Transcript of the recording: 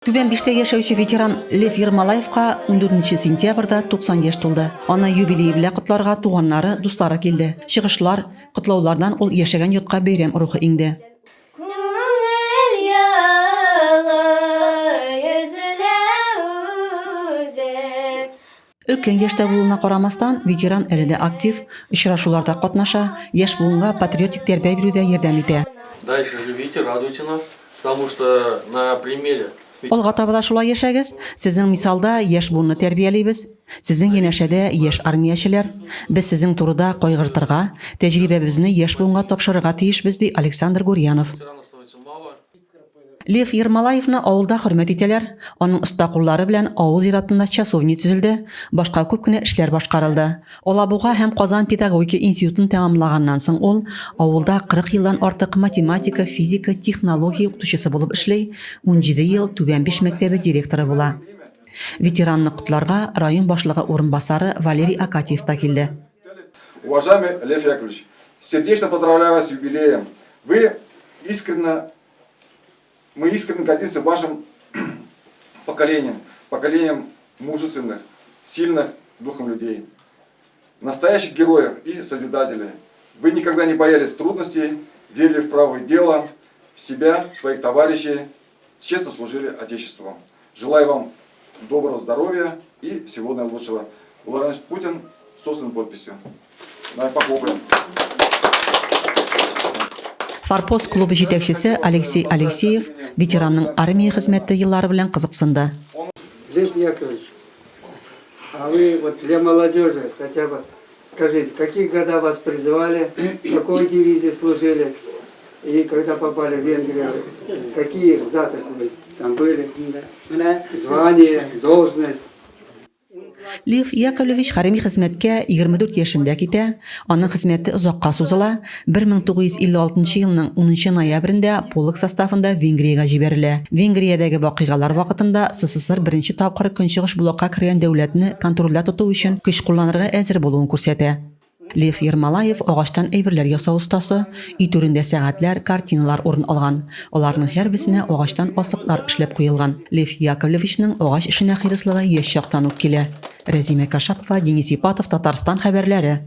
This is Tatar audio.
Түбән Биштә яшәүче ветеран Лев Ермолаевка 14 сентябрьдә 90 яшь тулды. Аны юбилей белән котларга туганнары, дуслары килде. Чыгышлар, котлаулардан ул яшәгән йортка бәйрәм рухы иңде. Өлкән яшьтә булуына карамастан, ветеран әле дә актив, очрашуларда катнаша, яшь буынга патриотик тәрбия бирүдә ярдәм итә. Дальше живите, радуйте нас, потому что на примере. Алга таба да шулай яшәгез. Сезнең мисалда яшь буынны тәрбиялибез. Сезнең янәшәдә яшь армиячеләр. Без сезнең турыда кайгыртырга, тәҗрибәбезне яшь буынга тапшырырга тиешбез, ди Александр Гурьянов. Лев Ермолаевны авылда хөрмәт итәләр. Аның оста куллары белән авыл зиратында часовня төзелде. Башка күп кенә эшләр башкарылды. Алабуга һәм Казан педагогика институтын тәмамлаганнан соң ул авылда 40 елдан артык математика, физика, технология укытучысы булып эшләй, 17 ел Түбән Биш мәктәбе директоры була. Ветеранны котларга район башлыгы орынбасары Валерий Акатьев та килде. Уважаемый Лев Яковлевич, сердечно поздравляю вас с юбилеем. Мы искренне гордимся вашим поколением мужественных, сильных духом людей, настоящих героев и созидателей. Вы никогда не боялись трудностей, верили в правое дело, в себя, в своих товарищей, честно служили Отечеству. Желаю вам доброго здоровья и всего наилучшего. Владимир Путин с собственной подписью. Давай похлопаем. Форпост клубы җитәкчесе Алексей Алексеев ветеранның армия хезмәте еллары белән кызыксынды. Лев Яковлевич, а вы вот для молодежи хотя бы скажите, какие года вас призывали, в какой дивизии служили и когда попали в Венгрию, какие даты вы там были, звание, должность? Лев Яковлевич хәрби хезмәткә 24 яшендә китә. Аның хезмәте озакка сузыла. 1956 елның 10 ноябрендә полк составында Венгриягә җибәрелә. Венгриядәге вакыйгалар вакытында СССР беренче тапкыр көнчыгыш блокка кергән дәүләтне контрольдә тоту өчен көч кулланырга әзер булуын күрсәтә. Лев Ермолаев агачтан әйберләр ясау остасы, өй түрендә сәгатьләр, картиналар урын алган. Аларның һәрбисенә агачтан асыклар эшләп куелган. Лев Яковлевичның агач эшенә хирыслыгы яшь чактан ук килә. Рәзимә Кашапова, Денис Ипатов, Татарстан хәбәрләре.